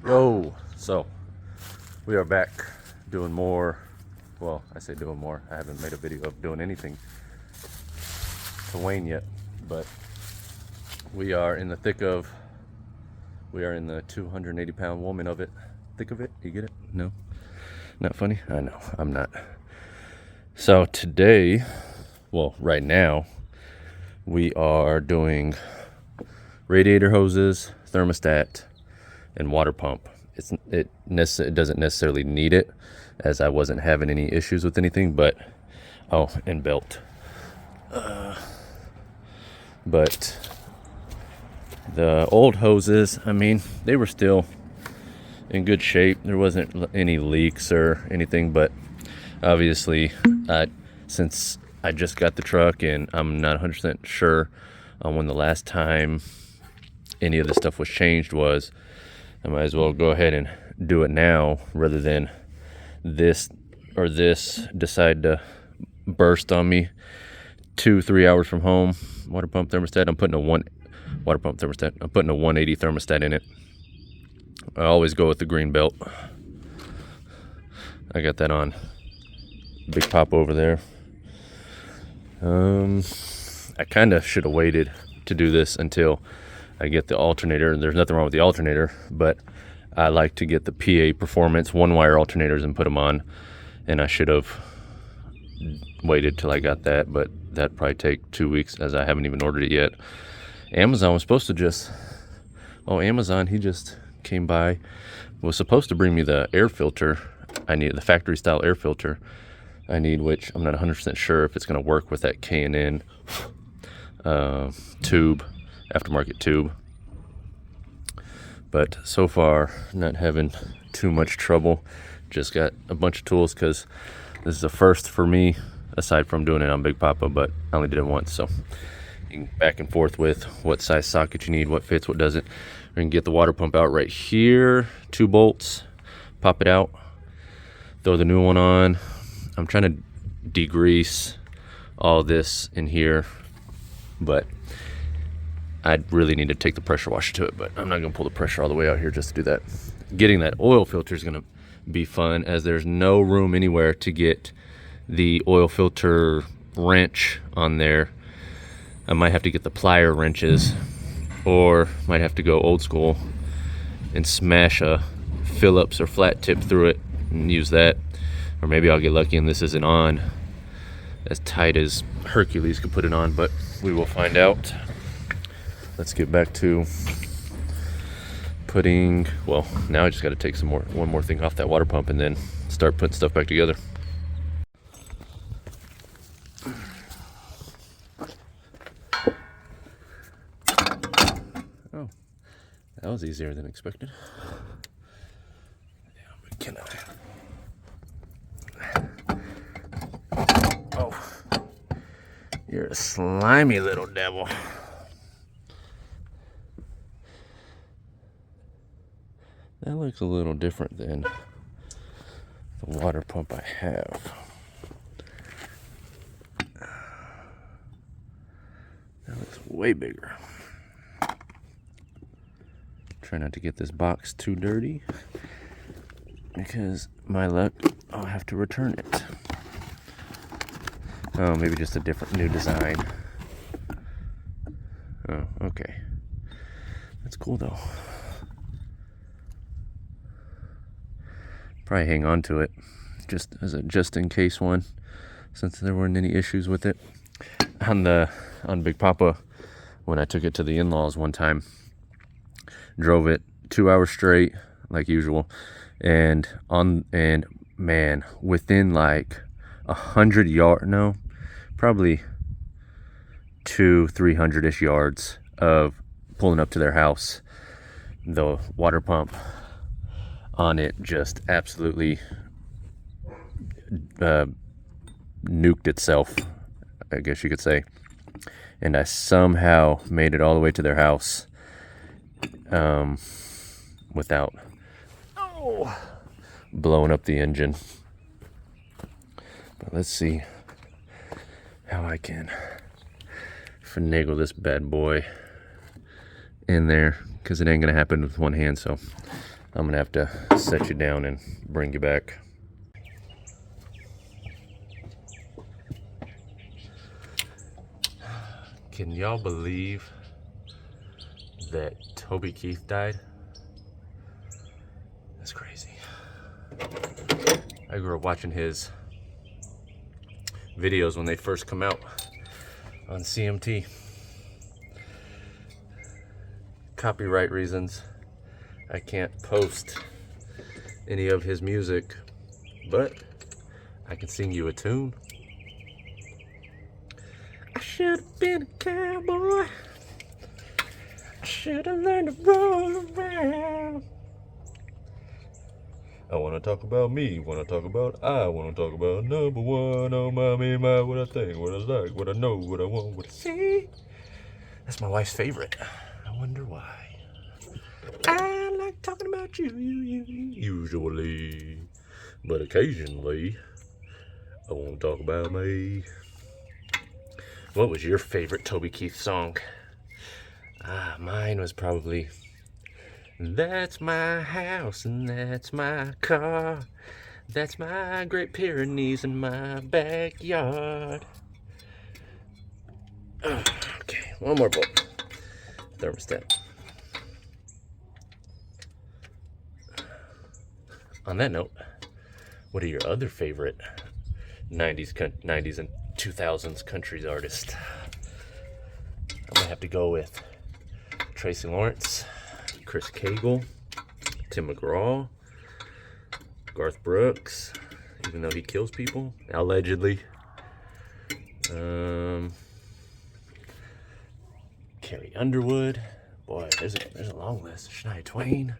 Yo, so we are back doing more. Well, I say doing more. I haven't made a video of doing anything to Wayne yet, but we are in the thick of. We are in the 280-pound woman of it. Thick of it? You get it? No? Not funny? I know, I'm not. So today, well, right now, we are doing radiator hoses, thermostat, and water pump. It doesn't necessarily need it, as I wasn't having any issues with anything, but oh, and belt. But the old hoses, I mean, they were still in good shape. There wasn't any leaks or anything, but obviously, since I just got the truck and I'm not 100% sure on when the last time any of this stuff was changed was, I might as well go ahead and do it now rather than this decide to burst on me 2-3 hours from home. Water pump thermostat. I'm putting a 180 thermostat in it. I always go with the green belt. I got that on Big Pop over there. I kind of should have waited to do this until I get the alternator. There's nothing wrong with the alternator, but I like to get the PA Performance one-wire alternators and put them on, and I should have waited till I got that, but that'd probably take 2 weeks, as I haven't even ordered it yet. Amazon was supposed to just, Amazon, he just came by, was supposed to bring me the air filter. I need the factory style air filter I need, which I'm not 100% sure if it's going to work with that K&N tube, aftermarket tube. But so far, not having too much trouble. Just got a bunch of tools because this is the first for me, aside from doing it on Big Papa, but I only did it once. So you can back and forth with what size socket you need, what fits, what doesn't. We can get the water pump out right here, 2 bolts, pop it out, throw the new one on. I'm trying to degrease all this in here, but I really need to take the pressure washer to it, but I'm not going to pull the pressure all the way out here just to do that. Getting that oil filter is going to be fun, as there's no room anywhere to get the oil filter wrench on there. I might have to get the plier wrenches, or might have to go old school and smash a Phillips or flat tip through it and use that. Or maybe I'll get lucky and this isn't on as tight as Hercules could put it on, but we will find out. Let's get back to putting, well, now I just got to take one more thing off that water pump and then start putting stuff back together. Oh, that was easier than expected. Yeah, but can I? Oh, you're a slimy little devil. That looks a little different than the water pump I have. That looks way bigger. Try not to get this box too dirty, because my luck, I'll have to return it. Oh, maybe just a different new design. Oh, okay. That's cool though. Probably hang on to it just as a in case one, since there weren't any issues with it. On Big Papa, when I took it to the in-laws one time, drove it 2 hours straight like usual, and man, within like 100 yards, no, probably 200-300-ish yards of pulling up to their house, the water pump on it just absolutely nuked itself, I guess you could say. And I somehow made it all the way to their house without blowing up the engine. But let's see how I can finagle this bad boy in there, because it ain't gonna happen with one hand. So I'm gonna have to set you down and bring you back. Can y'all believe that Toby Keith died? That's crazy. I grew up watching his videos when they first come out on CMT. Copyright reasons, I can't post any of his music, but I can sing you a tune. I should have been a cowboy. I should have learned to roll around. I wanna talk about me, wanna talk about I wanna talk about number one. Oh my, what I think, what I like, what I know, what I want, what I see. That's my wife's favorite. I wonder why. I like talking about you, usually, but occasionally I wanna talk about me. What was your favorite Toby Keith song? Mine was probably "That's my house and that's my car. That's my Great Pyrenees in my backyard." Okay, one more bowl. Thermostat. On that note, what are your other favorite 90s and 2000s country artists? I'm gonna have to go with Tracy Lawrence, Chris Cagle, Tim McGraw, Garth Brooks, even though he kills people, allegedly. Carrie Underwood. Boy, there's a long list. Shania Twain,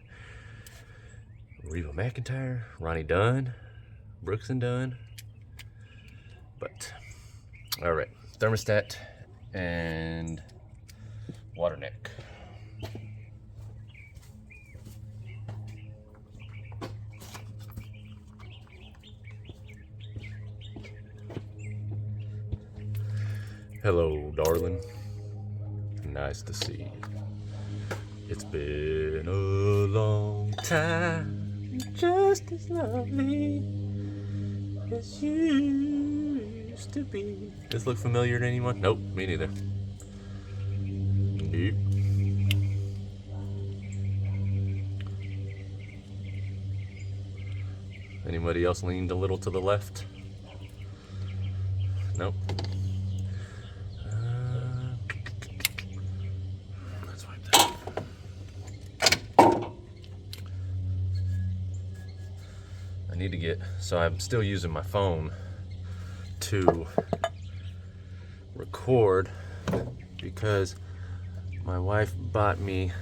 Reba McEntire, Ronnie Dunn, Brooks and Dunn. But, all right, thermostat and water neck. Hello, darling. Nice to see you. It's been a long time, just as lovely as you used to be. Does this look familiar to anyone? Nope, me neither. Nope. Anybody else leaned a little to the left? Nope. Let's wipe that. I need to get, so I'm still using my phone to record because my wife bought me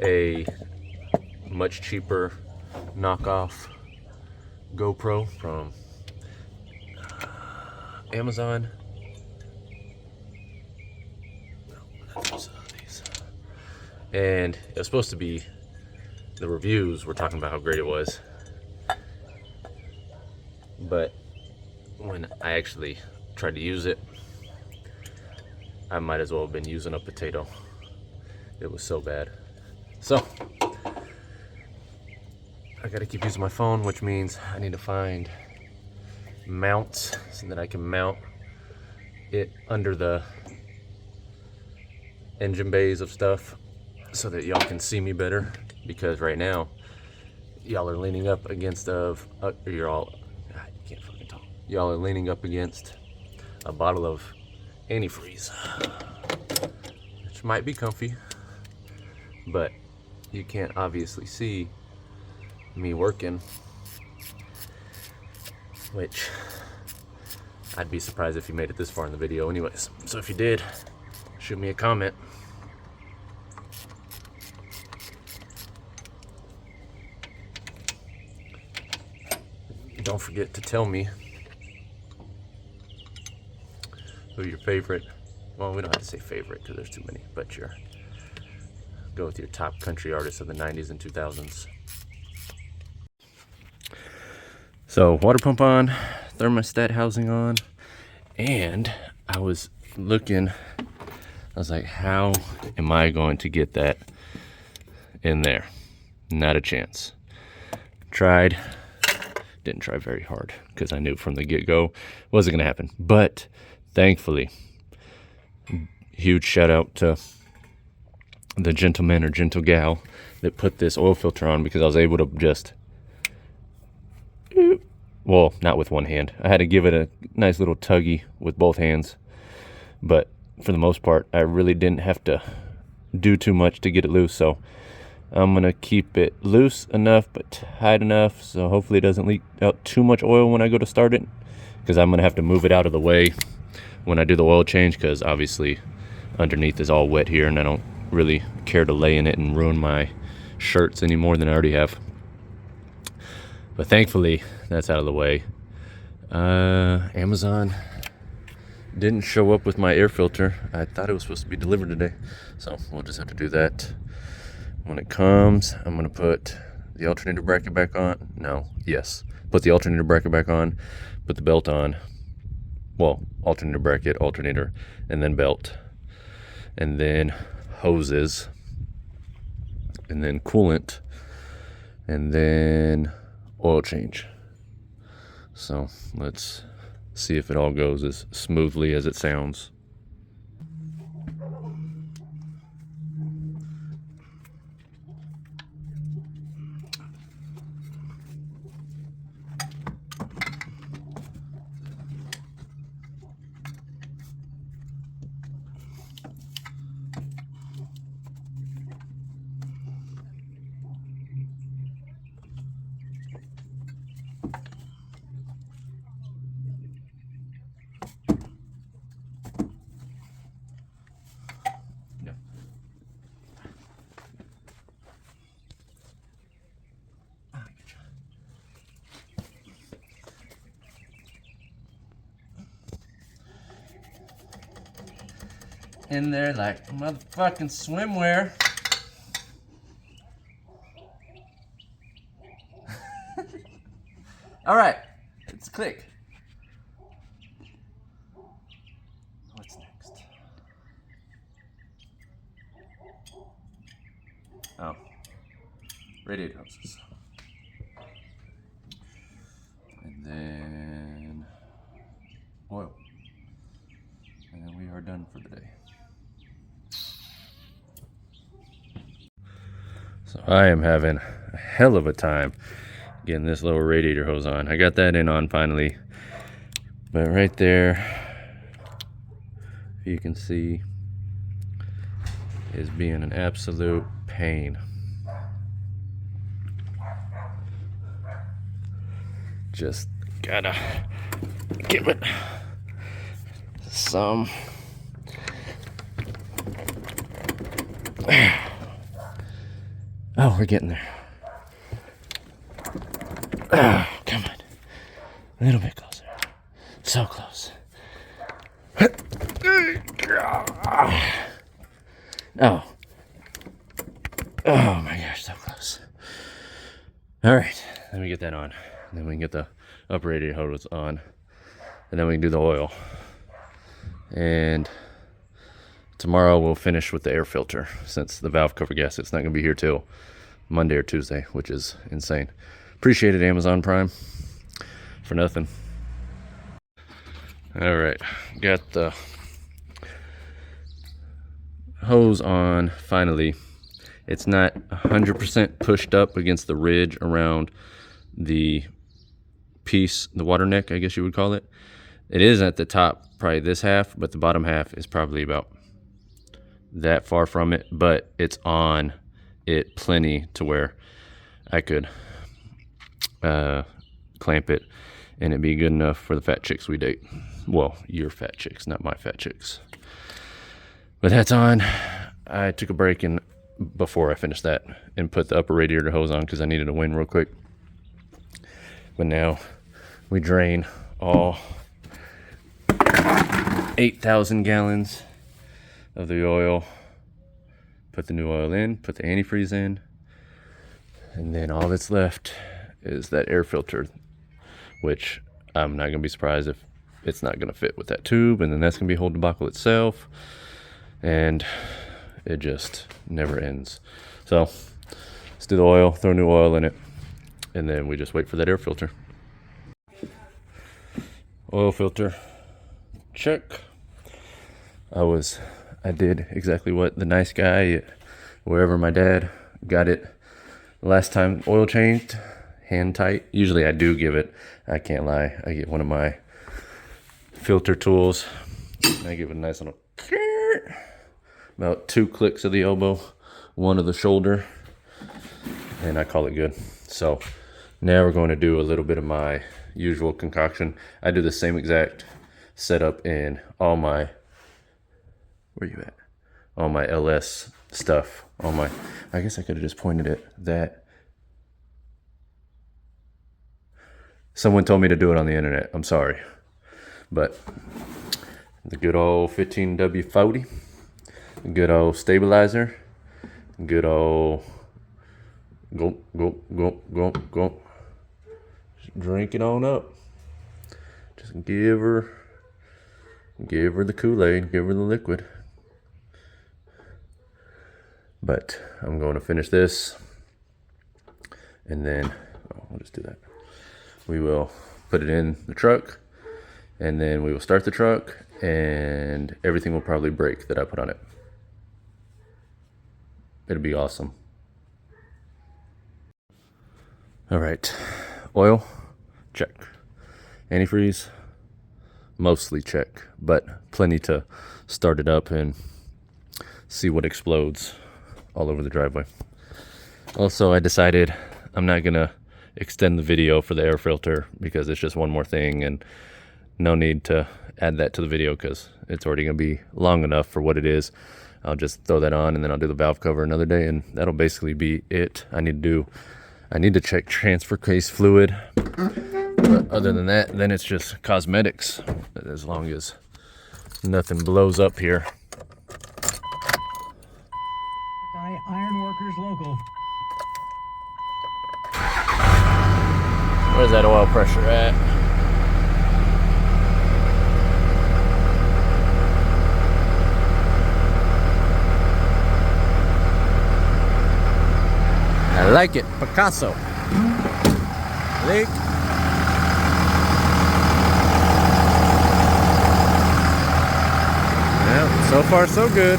a much cheaper knockoff GoPro from Amazon. And it was supposed to be, the reviews were talking about how great it was, but when I actually tried to use it, I might as well have been using a potato. It was so bad. So I gotta keep using my phone, which means I need to find mounts so that I can mount it under the engine bays of stuff so that y'all can see me better, because right now y'all are leaning up against you can't fucking talk. Y'all are leaning up against a bottle of antifreeze, which might be comfy, but you can't obviously see me working, which I'd be surprised if you made it this far in the video anyways. So if you did, shoot me a comment. Don't forget to tell me who your favorite, well, we don't have to say favorite because there's too many, but go with your top country artists of the 90s and 2000s. So water pump on, thermostat housing on, and I was looking I was like, how am I going to get that in there? Not a chance. Tried. Didn't try very hard because I knew from the get-go it wasn't going to happen. But thankfully, huge shout out to the gentleman or gentle gal that put this oil filter on, because I was able to just, well, not with one hand. I had to give it a nice little tuggy with both hands. But for the most part, I really didn't have to do too much to get it loose. So I'm going to keep it loose enough but tight enough so hopefully it doesn't leak out too much oil when I go to start it, because I'm going to have to move it out of the way when I do the oil change, because obviously underneath is all wet here and I don't really care to lay in it and ruin my shirts any more than I already have. But thankfully that's out of the way. Amazon didn't show up with my air filter. I thought it was supposed to be delivered today, so we'll just have to do that when it comes. I'm gonna put the alternator bracket back on. Put the alternator bracket back on, put the belt on. Well, alternator bracket, alternator, and then belt, and then hoses, and then coolant, and then oil change. So let's see if it all goes as smoothly as it sounds. In there like motherfucking swimwear. All right, let's click. What's next? Oh, radiator hoses. And then oil. And then we are done for the day. So I am having a hell of a time getting this lower radiator hose on. I got that in on finally, but right there, if you can see, is being an absolute pain. Just gotta give it some. Oh, we're getting there. Oh, come on. A little bit closer. So close. Oh. Oh my gosh, so close. All right, let me get that on. Then we can get the upper radiator hose on. And then we can do the oil. And tomorrow we'll finish with the air filter, since the valve cover gasket's not going to be here till Monday or Tuesday, which is insane. Appreciate it, Amazon Prime, for nothing. All right, got the hose on finally. It's not 100% pushed up against the ridge around the piece, the water neck, I guess you would call it. It is at the top, probably this half, but the bottom half is probably about that far from it, but it's on it plenty to where I could clamp it and it'd be good enough for the fat chicks we date. Well, your fat chicks, not my fat chicks. But that's on. I took a break and before I finished that and put the upper radiator hose on because I needed a win real quick. But now we drain all 8,000 gallons of the oil, put the new oil in, put the antifreeze in, and then all that's left is that air filter, which I'm not going to be surprised if it's not going to fit with that tube, and then that's going to be a whole debacle itself. and it just never ends. So let's do the oil, throw new oil in it, and then we just wait for that air filter. Oil filter, check. I did exactly what the nice guy wherever my dad got it last time oil changed, hand tight. Usually I do give it, I can't lie, I get one of my filter tools, I give it a nice little, about 2 clicks of the elbow, 1 of the shoulder, and I call it good. So now we're going to do a little bit of my usual concoction. I do the same exact setup in all my, where you at? All my LS stuff, all my, I guess I could have just pointed at that. Someone told me to do it on the internet, I'm sorry. But the good old 15W40, good old stabilizer, good old go. Just drink it on up. Just give her the Kool-Aid, give her the liquid. But I'm going to finish this, and then I'll just do that. We will put it in the truck, and then we will start the truck, and everything will probably break that I put on it. It'll be awesome. All right, oil, check. Antifreeze, mostly check, but plenty to start it up and see what explodes all over the driveway. Also, I decided I'm not gonna extend the video for the air filter because it's just one more thing, and no need to add that to the video because it's already gonna be long enough for what it is. I'll just throw that on, and then I'll do the valve cover another day, and that'll basically be it. I need to check transfer case fluid, but other than that, then it's just cosmetics, as long as nothing blows up here. Ironworkers Local. Where's that oil pressure at? I like it, Picasso. Leak. Yeah, so far so good.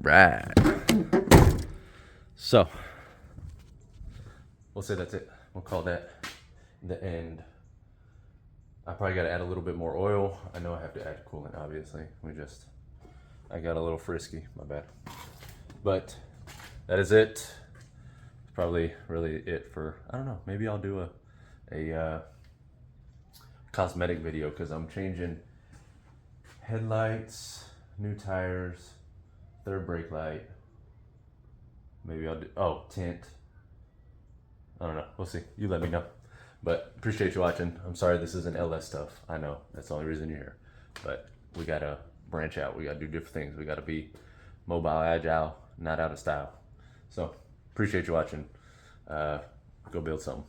Right. So we'll say that's it. We'll call that the end. I probably got to add a little bit more oil. I know I have to add coolant, obviously. I got a little frisky, my bad. But that is it. It's probably really it for, I don't know, maybe I'll do a cosmetic video because I'm changing headlights, new tires, third brake light. Maybe I'll do, tint. I don't know, we'll see, you let me know. But appreciate you watching. I'm sorry this isn't LS stuff. I know, that's the only reason you're here. But we gotta branch out, we gotta do different things. We gotta be mobile, agile, not out of style. So appreciate you watching. Go build something.